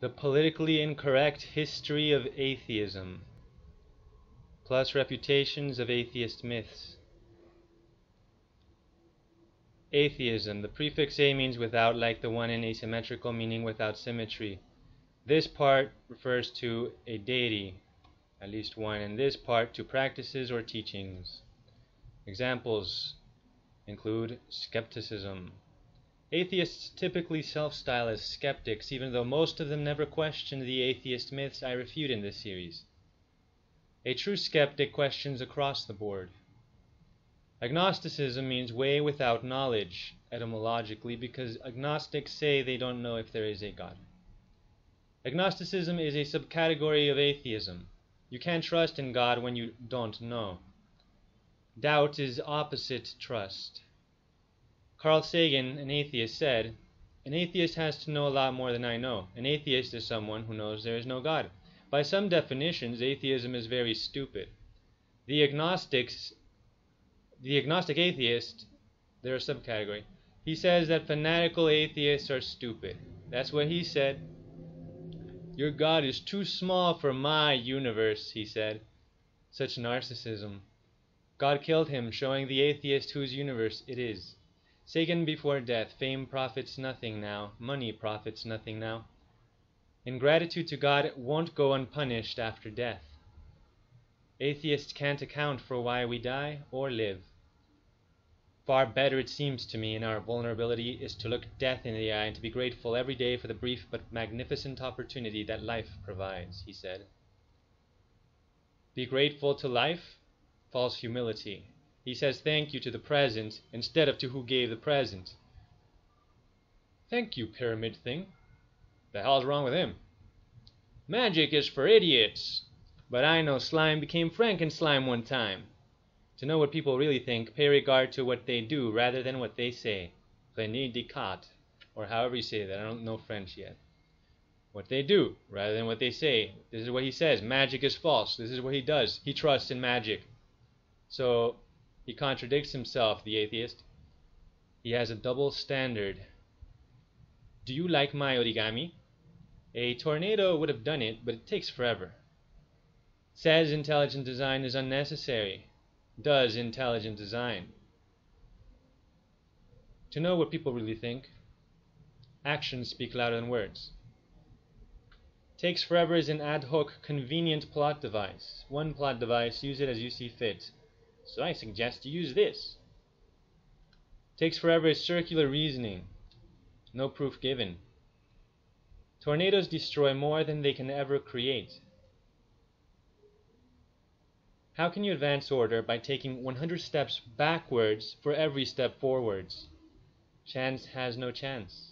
The politically incorrect history of atheism, plus refutations of atheist myths. Atheism. The prefix a means without, like the one in asymmetrical, meaning without symmetry. This part refers to a deity, at least one, and this part to practices or teachings. Examples include skepticism. Atheists typically self-style as skeptics, even though most of them never question the atheist myths I refute in this series. A true skeptic questions across the board. Agnosticism means way without knowledge, etymologically, because agnostics say they don't know if there is a God. Agnosticism is a subcategory of atheism. You can't trust in God when you don't know. Doubt is opposite trust. Carl Sagan, an atheist, said, "An atheist has to know a lot more than I know. An atheist is someone who knows there is no God." By some definitions, atheism is very stupid. The agnostic atheist, they're a subcategory. He says that fanatical atheists are stupid. That's what he said. "Your God is too small for my universe," he said. Such narcissism. God killed him, showing the atheist whose universe it is. Sagan before death. Fame profits nothing now. Money profits nothing now. Ingratitude to God won't go unpunished after death. Atheists can't account for why we die or live. Far better, it seems to me, in our vulnerability is to look death in the eye and to be grateful every day for the brief but magnificent opportunity that life provides, he said. Be grateful to life? False humility. He says thank you to the present instead of to who gave the present. Thank you, pyramid thing. The hell's wrong with him? Magic is for idiots. But I know slime became Frankenslime one time. To know what people really think, pay regard to what they do rather than what they say. René Descartes, or however you say that, I don't know French yet. What they do rather than what they say. This is what he says. Magic is false. This is what he does. He trusts in magic. So he contradicts himself, the atheist. He has a double standard. Do you like my origami? A tornado would have done it, but it takes forever. Says intelligent design is unnecessary. Does intelligent design. To know what people really think, actions speak louder than words. Takes forever is an ad hoc, convenient plot device. One plot device, use it as you see fit. So I suggest you use this. Takes forever is circular reasoning. No proof given. Tornadoes destroy more than they can ever create. How can you advance order by taking 100 steps backwards for every step forwards? Chance has no chance.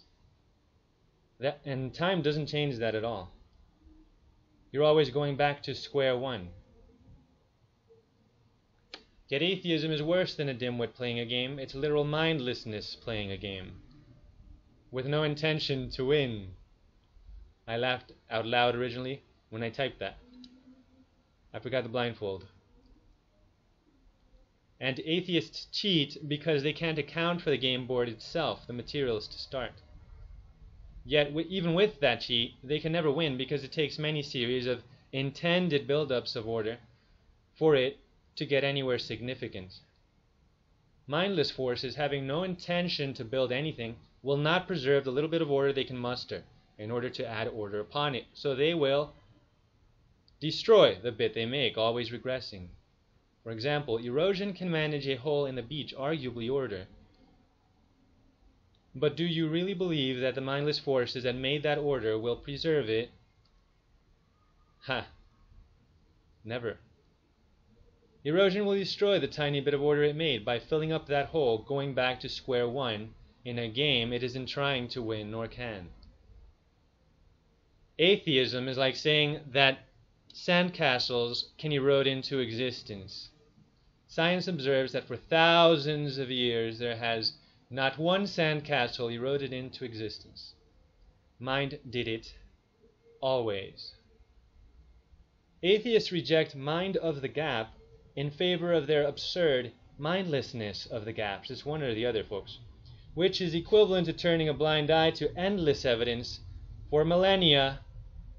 And time doesn't change that at all. You're always going back to square one. Yet atheism is worse than a dimwit playing a game. It's literal mindlessness playing a game, with no intention to win. I laughed out loud originally when I typed that. I forgot the blindfold. And atheists cheat because they can't account for the game board itself, the materials to start. Yet even with that cheat, they can never win because it takes many series of intended build-ups of order for it to get anywhere significant. Mindless forces, having no intention to build anything, will not preserve the little bit of order they can muster in order to add order upon it. So they will destroy the bit they make, always regressing. For example, erosion can manage a hole in the beach, arguably order. But do you really believe that the mindless forces that made that order will preserve it? Ha! Never. Erosion will destroy the tiny bit of order it made by filling up that hole, going back to square one in a game it isn't trying to win nor can. Atheism is like saying that sandcastles can erode into existence. Science observes that for thousands of years there has not one sandcastle eroded into existence. Mind did it, always. Atheists reject mind of the gap in favor of their absurd mindlessness of the gaps. It's one or the other, folks. Which is equivalent to turning a blind eye to endless evidence for millennia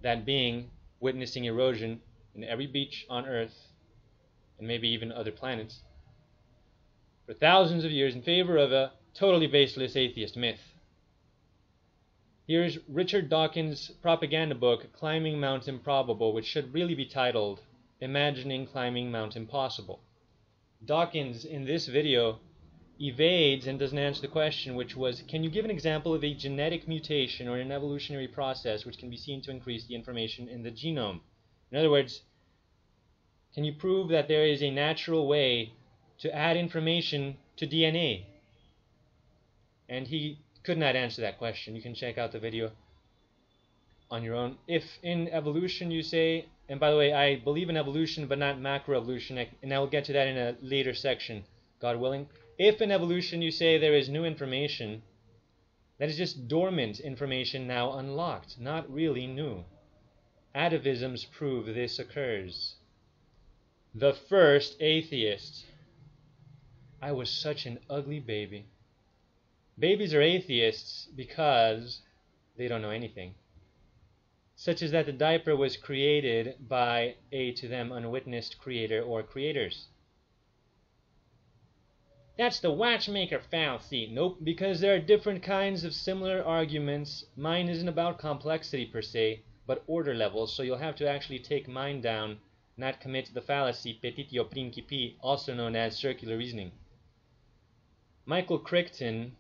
that being witnessing erosion in every beach on Earth, and maybe even other planets, for thousands of years in favor of a totally baseless atheist myth. Here's Richard Dawkins' propaganda book, Climbing Mount Improbable, which should really be titled Imagining Climbing Mount Impossible. Dawkins, in this video, evades and doesn't answer the question, which was, can you give an example of a genetic mutation or an evolutionary process which can be seen to increase the information in the genome? In other words, can you prove that there is a natural way to add information to DNA? And he could not answer that question. You can check out the video on your own. If in evolution you say, and by the way, I believe in evolution but not macroevolution, and I will get to that in a later section, God willing. If in evolution you say there is new information, that is just dormant information now unlocked, not really new. Atavisms prove this occurs. The first atheist. I was such an ugly baby. Babies are atheists because they don't know anything, such as that the diaper was created by a to them unwitnessed creator or creators. That's the watchmaker fallacy. Nope, because there are different kinds of similar arguments. Mine isn't about complexity per se, but order levels, so you'll have to actually take mine down, not commit the fallacy petitio principi, also known as circular reasoning. Michael Crichton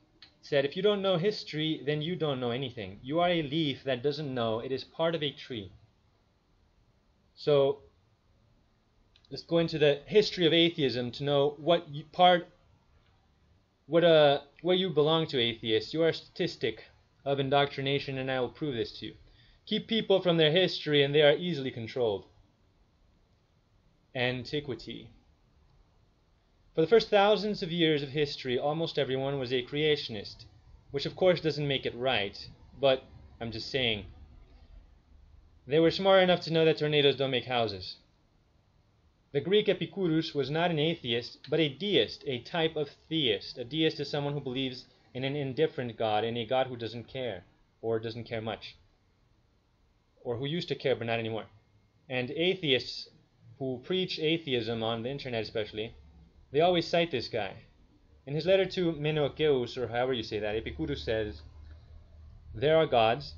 said, if you don't know history, then you don't know anything. You are a leaf that doesn't know. It is part of a tree. So let's go into the history of atheism to know what where you belong to, atheists. You are a statistic of indoctrination, and I will prove this to you. Keep people from their history and they are easily controlled. Antiquity. For the first thousands of years of history, almost everyone was a creationist, which of course doesn't make it right, but I'm just saying. They were smart enough to know that tornadoes don't make houses. The Greek Epicurus was not an atheist, but a deist, a type of theist. A deist is someone who believes in an indifferent God, in a God who doesn't care, or doesn't care much, or who used to care but not anymore. And atheists who preach atheism on the internet especially, they always cite this guy. In his letter to Menoikeus, or however you say that, Epicurus says, there are gods,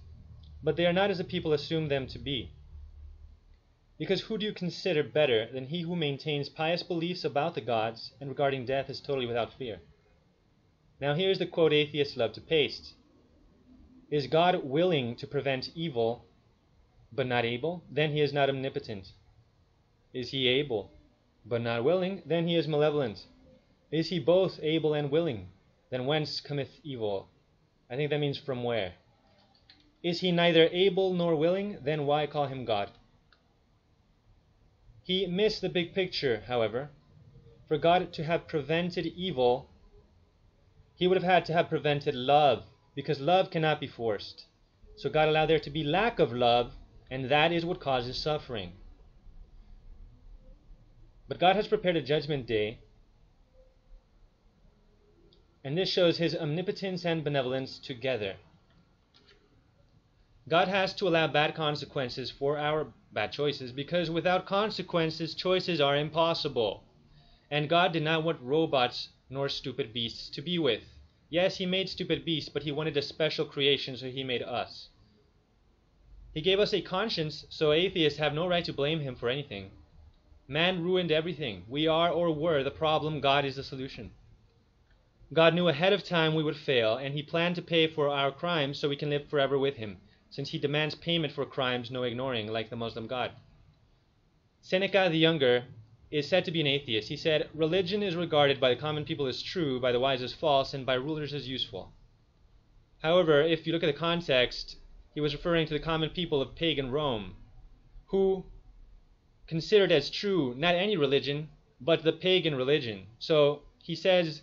but they are not as the people assume them to be. Because who do you consider better than he who maintains pious beliefs about the gods and regarding death as totally without fear? Now here's the quote atheists love to paste. Is God willing to prevent evil, but not able? Then he is not omnipotent. Is he able, but not willing? Then he is malevolent. Is he both able and willing? Then whence cometh evil? I think that means from where. Is he neither able nor willing? Then why call him God? He missed the big picture, however. For God to have prevented evil, he would have had to have prevented love, because love cannot be forced. So God allowed there to be lack of love, and that is what causes suffering. But God has prepared a judgment day, and this shows his omnipotence and benevolence together. God has to allow bad consequences for our bad choices, because without consequences, choices are impossible. And God did not want robots nor stupid beasts to be with. Yes, he made stupid beasts, but he wanted a special creation, so he made us. He gave us a conscience, so atheists have no right to blame him for anything. Man ruined everything. We are or were the problem. God is the solution. God knew ahead of time we would fail, and he planned to pay for our crimes so we can live forever with him, since he demands payment for crimes no ignoring, like the Muslim God. Seneca the Younger is said to be an atheist. He said, religion is regarded by the common people as true, by the wise as false, and by rulers as useful. However, if you look at the context, he was referring to the common people of pagan Rome, who considered as true not any religion, but the pagan religion. So he says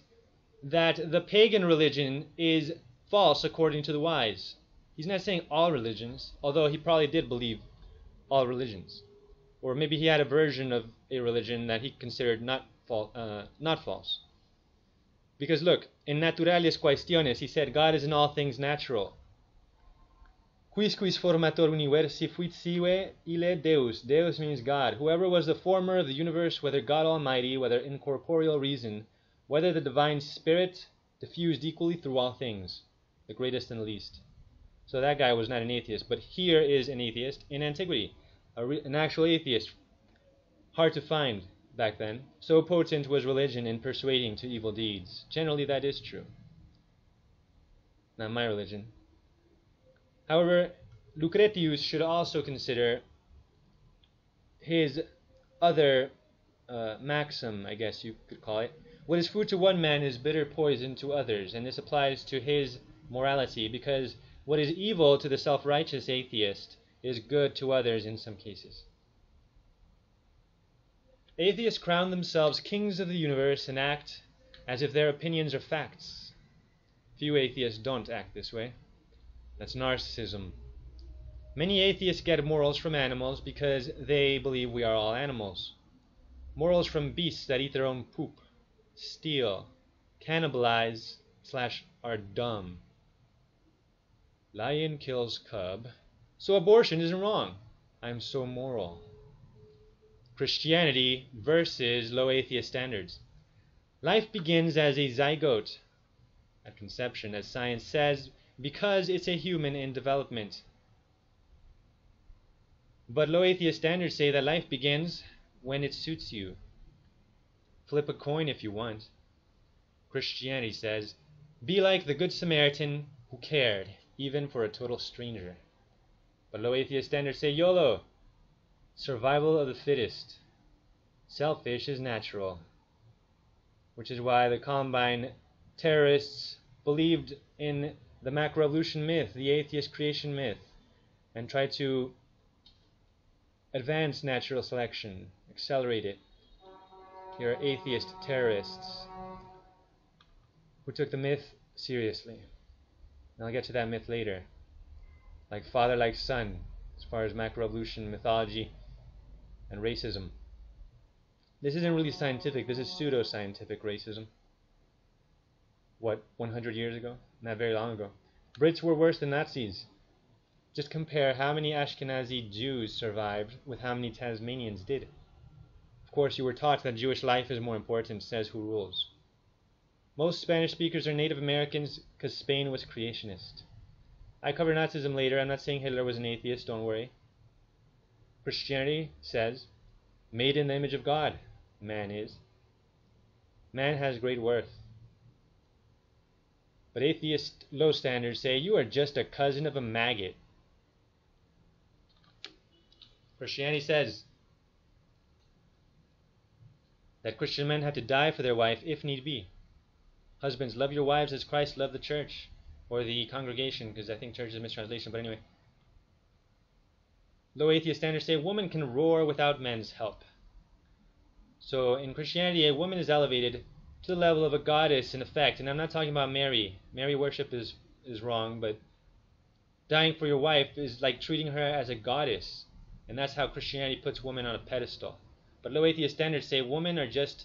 that the pagan religion is false according to the wise. He's not saying all religions, although he probably did believe all religions. Or maybe he had a version of a religion that he considered not false. Because look, in Naturales Cuestiones, he said God is in all things natural. Quisquis formator universi fuit sive ille Deus. Deus means God. Whoever was the former of the universe, whether God Almighty, whether incorporeal reason, whether the divine spirit, diffused equally through all things, the greatest and least. So that guy was not an atheist, but here is an atheist in antiquity, an actual atheist. Hard to find back then. So potent was religion in persuading to evil deeds. Generally that is true. Not my religion. However, Lucretius should also consider his other maxim, I guess you could call it. What is food to one man is bitter poison to others, and this applies to his morality, because what is evil to the self-righteous atheist is good to others in some cases. Atheists crown themselves kings of the universe and act as if their opinions are facts. Few atheists don't act this way. That's narcissism. Many atheists get morals from animals because they believe we are all animals. Morals from beasts that eat their own poop, steal, cannibalize, / are dumb. Lion kills cub, so abortion isn't wrong. I'm so moral. Christianity versus low atheist standards. Life begins as a zygote at conception, as science says, because it's a human in development. But low atheist standards say that life begins when it suits you. Flip a coin if you want. Christianity says, be like the Good Samaritan who cared, even for a total stranger. But low atheist standards say YOLO, survival of the fittest. Selfish is natural. Which is why the Columbine terrorists believed in the macroevolution myth, the atheist creation myth, and tried to advance natural selection, accelerate it. Here are atheist terrorists who took the myth seriously. And I'll get to that myth later. Like father, like son, as far as macroevolution mythology and racism. This isn't really scientific, this is pseudo-scientific racism. What, 100 years ago? Not very long ago. Brits were worse than Nazis. Just compare how many Ashkenazi Jews survived with how many Tasmanians did. Of course, you were taught that Jewish life is more important, says who rules. Most Spanish speakers are Native Americans because Spain was creationist. I cover Nazism later. I'm not saying Hitler was an atheist, don't worry. Christianity says, made in the image of God, man is. Man has great worth. But atheist low standards say, you are just a cousin of a maggot. Christianity says that Christian men have to die for their wife if need be. Husbands, love your wives as Christ loved the church, or the congregation, because I think church is a mistranslation, but anyway. Low atheist standards say woman can roar without men's help. So in Christianity, a woman is elevated to the level of a goddess in effect, and I'm not talking about Mary. Mary worship is wrong, but dying for your wife is like treating her as a goddess, and that's how Christianity puts women on a pedestal. But low atheist standards say women are just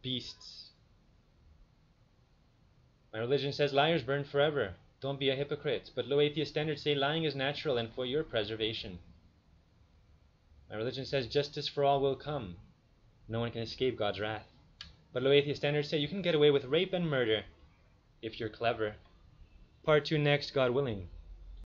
beasts. My religion says liars burn forever. Don't be a hypocrite. But low atheist standards say lying is natural and for your preservation. My religion says justice for all will come. No one can escape God's wrath. But low atheist standards say you can get away with rape and murder if you're clever. Part 2 next, God willing.